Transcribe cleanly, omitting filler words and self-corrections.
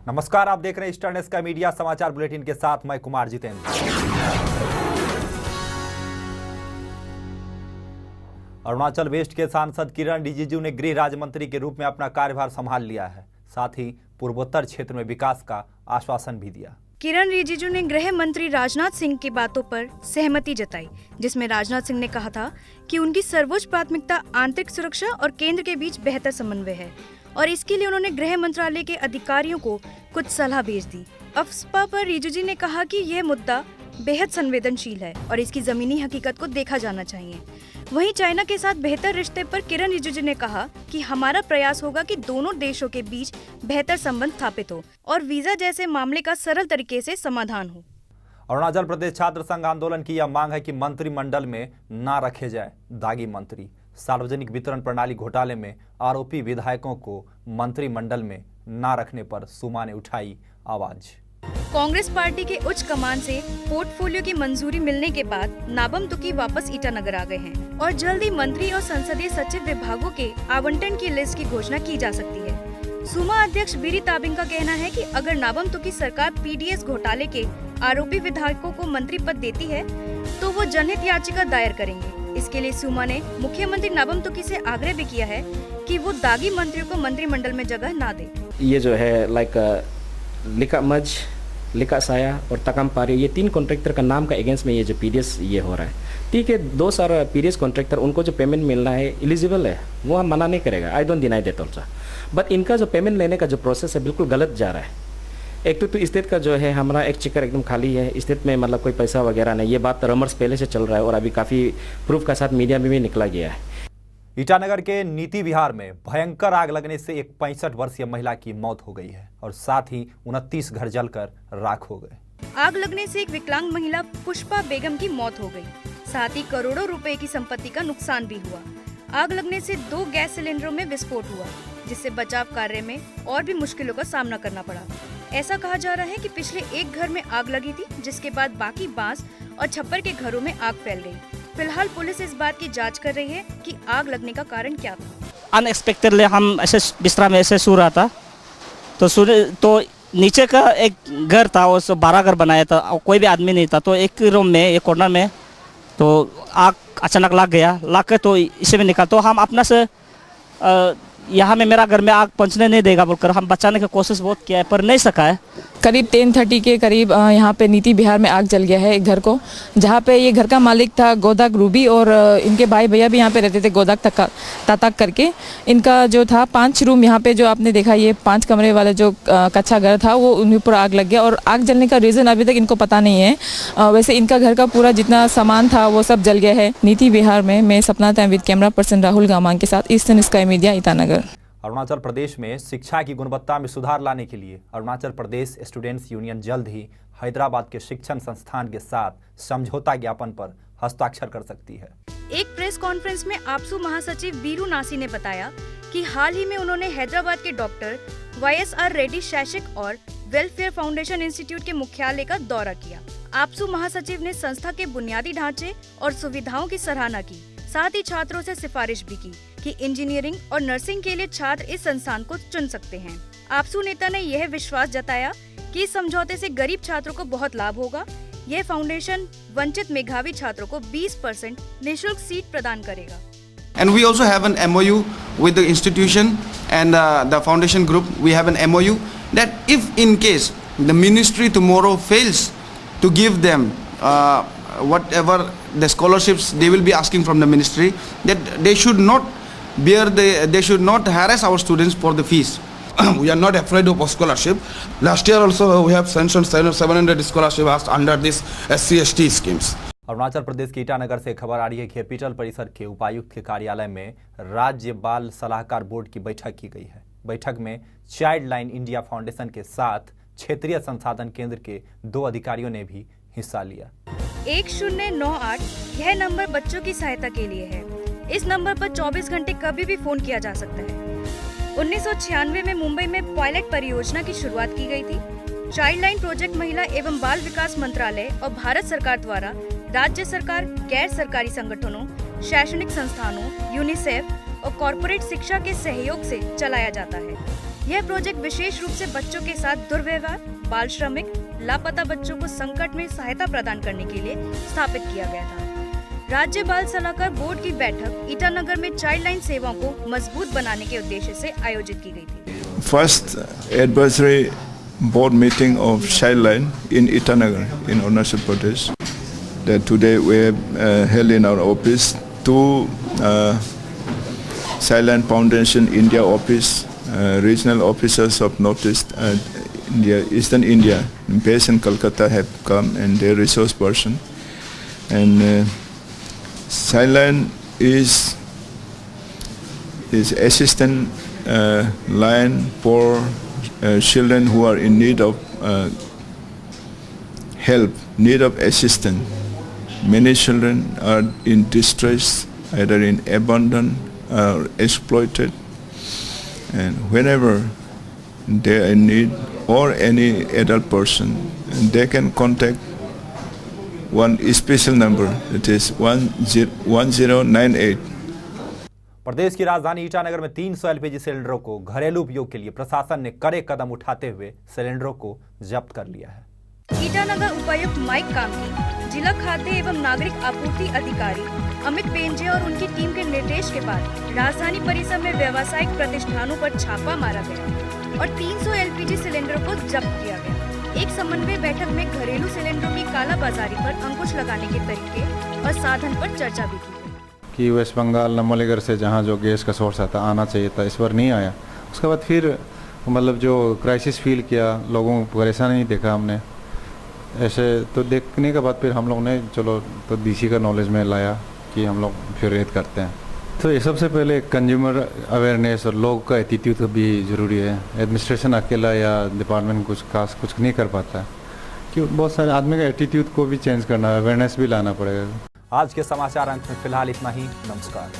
नमस्कार, आप देख रहे हैं ईस्टर्न स्काई मीडिया समाचार बुलेटिन के साथ मैं कुमार जितेंद्र। अरुणाचल वेस्ट के सांसद किरण रिजिजू ने गृह राज्य मंत्री के रूप में अपना कार्यभार संभाल लिया है। साथ ही पूर्वोत्तर क्षेत्र में विकास का आश्वासन भी दिया। किरण रिजिजू ने गृह मंत्री राजनाथ सिंह की बातों पर सहमति जताई, जिसमें राजनाथ सिंह ने कहा था कि उनकी सर्वोच्च प्राथमिकता आंतरिक सुरक्षा और केंद्र के बीच बेहतर समन्वय है और इसके लिए उन्होंने गृह मंत्रालय के अधिकारियों को कुछ सलाह भेज दी। अफस्पा पर रिजिजू ने कहा कि यह मुद्दा बेहद संवेदनशील है और इसकी जमीनी हकीकत को देखा जाना चाहिए। वहीं चाइना के साथ बेहतर रिश्ते पर किरण रिजिजू ने कहा कि हमारा प्रयास होगा कि दोनों देशों के बीच बेहतर संबंध स्थापित हो और वीजा जैसे मामले का सरल तरीके से समाधान हो। अरुणाचल प्रदेश छात्र संघ आंदोलन की यह मांग है कि मंत्रिमंडल में न रखे जाए दागी मंत्री। सार्वजनिक वितरण प्रणाली घोटाले में आरोपी विधायकों को मंत्रिमंडल में न रखने पर सुमा ने उठाई आवाज। कांग्रेस पार्टी के उच्च कमान से पोर्टफोलियो की मंजूरी मिलने के बाद नाबम तुकी वापस ईटानगर आ गए हैं और जल्द ही मंत्री और संसदीय सचिव विभागों के आवंटन की लिस्ट की घोषणा की जा सकती है। सुमा अध्यक्ष बीरी ताबिंग का कहना है कि अगर नाबम तुकी सरकार पीडीएस घोटाले के आरोपी विधायकों को मंत्री पद देती है तो वो जनहित याचिका दायर करेंगे। इसके लिए सुमा ने मुख्यमंत्री नाबम तुकी से आग्रह भी किया है कि वो दागी मंत्रियों को मंत्रिमंडल में जगह ना दे। ये जो है लिका मज, लिका साया और तकम पारी, ये 3 कॉन्ट्रैक्टर का नाम का अगेंस्ट में ये जो पीडीएस ये हो रहा है। ठीक है, 2 सारा पीडीएस कॉन्ट्रैक्टर उनको जो पेमेंट मिलना है एलिजिबल है, वो हम मना नहीं करेगा, I don't deny that also, but इनका जो पेमेंट लेने का जो प्रोसेस है बिल्कुल गलत जा रहा है। एक तो स्टेट का जो है हमारा एक चेकर एकदम खाली है, स्टेट में मतलब कोई पैसा वगैरह नहीं। ये बात रमर्स पहले से चल रहा है और अभी काफ़ी प्रूफ का साथ मीडिया में भी निकला गया है। ईटानगर के नीति विहार में भयंकर आग लगने से एक 65 वर्षीय महिला की मौत हो गई है और साथ ही 29 घर जलकर राख हो गए। आग लगने से एक विकलांग महिला पुष्पा बेगम की मौत हो गई, साथ ही करोड़ों रुपए की संपत्ति का नुकसान भी हुआ। आग लगने से 2 गैस सिलेंडरों में विस्फोट हुआ, जिससे बचाव कार्य में और भी मुश्किलों का सामना करना पड़ा। ऐसा कहा जा रहा है कि पिछले एक घर में आग लगी थी, जिसके बाद बाकी बांस और छप्पर के घरों में आग फैल गई। फिलहाल पुलिस इस बात की जांच कर रही है कि आग लगने का कारण क्या था। अनएक्सपेक्टेडली हम ऐसे बिस्तरा में ऐसे सो रहा था तो नीचे का एक घर था, वो 12 घर बनाया था, कोई भी आदमी नहीं था। तो एक रूम में एक कॉर्नर में तो आग अचानक लग गया, लग के तो इसे में निकाल। तो हम अपना से यहाँ में मेरा घर में आग पहुँचने नहीं देगा बोलकर हम बचाने की कोशिश बहुत किया है, पर नहीं सका है। करीब 10:30 के करीब यहाँ पे नीति विहार में आग जल गया है एक घर को, जहाँ पे ये घर का मालिक था गोदाक रूबी और इनके भाई भैया भी यहाँ पे रहते थे गोदाक ताताक करके। इनका जो था 5 रूम यहाँ पे जो आपने देखा, ये 5 कमरे वाला जो कच्चा घर था वो उन्हीं पर आग लग गया और आग जलने का रीज़न अभी तक इनको पता नहीं है। वैसे इनका घर का पूरा जितना सामान था वो सब जल गया है। नीति विहार में मैं सपना था with camera person Rahul Gamang के साथ, Eastern Sky Media Itanagar. Arunachal Pradesh में शिक्षा की गुणवत्ता में सुधार लाने के लिए अरुणाचल प्रदेश स्टूडेंट्स यूनियन जल्द ही हैदराबाद के शिक्षण संस्थान के साथ समझौता ज्ञापन पर हस्ताक्षर कर सकती है। एक प्रेस कॉन्फ्रेंस में आपसू महासचिव वीरू नासी ने बताया कि हाल ही में उन्होंने हैदराबाद के डॉक्टर YSR रेड्डी शैक्षिक और वेलफेयर फाउंडेशन इंस्टीट्यूट के मुख्यालय का दौरा किया। आपसू महासचिव ने संस्था के बुनियादी ढांचे और सुविधाओं की सराहना की, साथ ही छात्रों से सिफारिश भी की कि इंजीनियरिंग और नर्सिंग के लिए छात्र इस संस्थान को चुन सकते हैं। आपसू नेता ने यह विश्वास जताया कि इस समझौते से गरीब छात्रों को बहुत लाभ होगा। यह फाउंडेशन वंचित मेधावी छात्रों को 20% निःशुल्क सीट प्रदान करेगा। And we also have an MOU with the institution and the foundation group. We have an MOU that if in case the ministry tomorrow fails to give them whatever the scholarships they will be asking from the ministry, that they should not harass our students for the fees. We are not afraid of scholarship. Last year also we have sanctioned 700 scholarships under this SC/ST schemes. Arunachal Pradesh के ईटानगर से खबर आ रही है कि capital परिसर के उपायुक्त के कार्यालय में राज्य बाल सलाहकार बोर्ड की बैठक की गई है। बैठक में चाइल्ड लाइन इंडिया फाउंडेशन के साथ क्षेत्रीय संसाधन केंद्र के 2 अधिकारियों ने भी हिस्सा लिया। 1098 यह नंबर बच्चों की सहायता के लिए है। इस नंबर पर 24 घंटे कभी भी फोन किया जा सकता है। 1996 में मुंबई में पायलट परियोजना की शुरुआत की गई थी। चाइल्ड लाइन प्रोजेक्ट महिला एवं बाल विकास मंत्रालय और भारत सरकार द्वारा राज्य सरकार, गैर सरकारी संगठनों, शैक्षणिक संस्थानों, यूनिसेफ और कॉर्पोरेट शिक्षा के सहयोग से चलाया जाता है। यह प्रोजेक्ट विशेष रूप से बच्चों के साथ दुर्व्यवहार, बाल श्रमिक, लापता बच्चों को संकट में सहायता प्रदान करने के लिए स्थापित किया गया था। राज्य बाल सलाहकार बोर्ड की बैठक ईटानगर में चाइल्ड लाइन सेवाओं को मजबूत बनाने के उद्देश्य से आयोजित की गई थी। First advisory board meeting of Child Line in Itanagar in Arunachal Pradesh. That today we have held in our office. Two Child Line Foundation India office, regional officers of Northeast India, Eastern India, based in Kolkata, have come, and their resource person. And Child Line is assistant line for children who are in need of help, need of assistance. Many children are in distress, either in abandoned or exploited, and whenever they are in need, or any adult person, they can contact one special number, it is 1098. प्रदेश की राजधानी ईटानगर में 300 LPG सिलेंडरों को घरेलू उपयोग के लिए प्रशासन ने कड़े कदम उठाते हुए सिलेंडरों को जब्त कर लिया है। ईटानगर उपायुक्त माइक कामकी, जिला खाद्य एवं नागरिक आपूर्ति अधिकारी अमित बेंजे और उनकी टीम के निर्देश के बाद राजधानी परिसर में व्यावसायिक प्रतिष्ठानों पर छापा मारा गया और 300 एलपीजी सिलेंडरों को जब्त किया गया। एक समन्वय बैठक में घरेलू सिलेंडरों की कालाबाजारी पर अंकुश लगाने के तरीके और साधन पर चर्चा भी की गई। कि वेस्ट बंगाल नमोलीगढ़ से जहाँ जो गैस का सोर्स आता आना चाहिए था, इस बार नहीं आया। उसके बाद फिर मतलब जो क्राइसिस फील किया, लोगों को परेशानी नहीं देखा हमने, ऐसे तो देखने के बाद फिर हम लोग ने चलो तो डीसी का नॉलेज में लाया कि हम लोग फिर रेड करते हैं। तो ये सबसे पहले कंज्यूमर अवेयरनेस और लोग का एटीट्यूड भी ज़रूरी है। एडमिनिस्ट्रेशन अकेला या डिपार्टमेंट कुछ खास कुछ नहीं कर पाता है, कि बहुत सारे आदमी का एटीट्यूड को भी चेंज करना है, अवेयरनेस भी लाना पड़ेगा। आज के समाचार अंक में फिलहाल इतना ही। नमस्कार।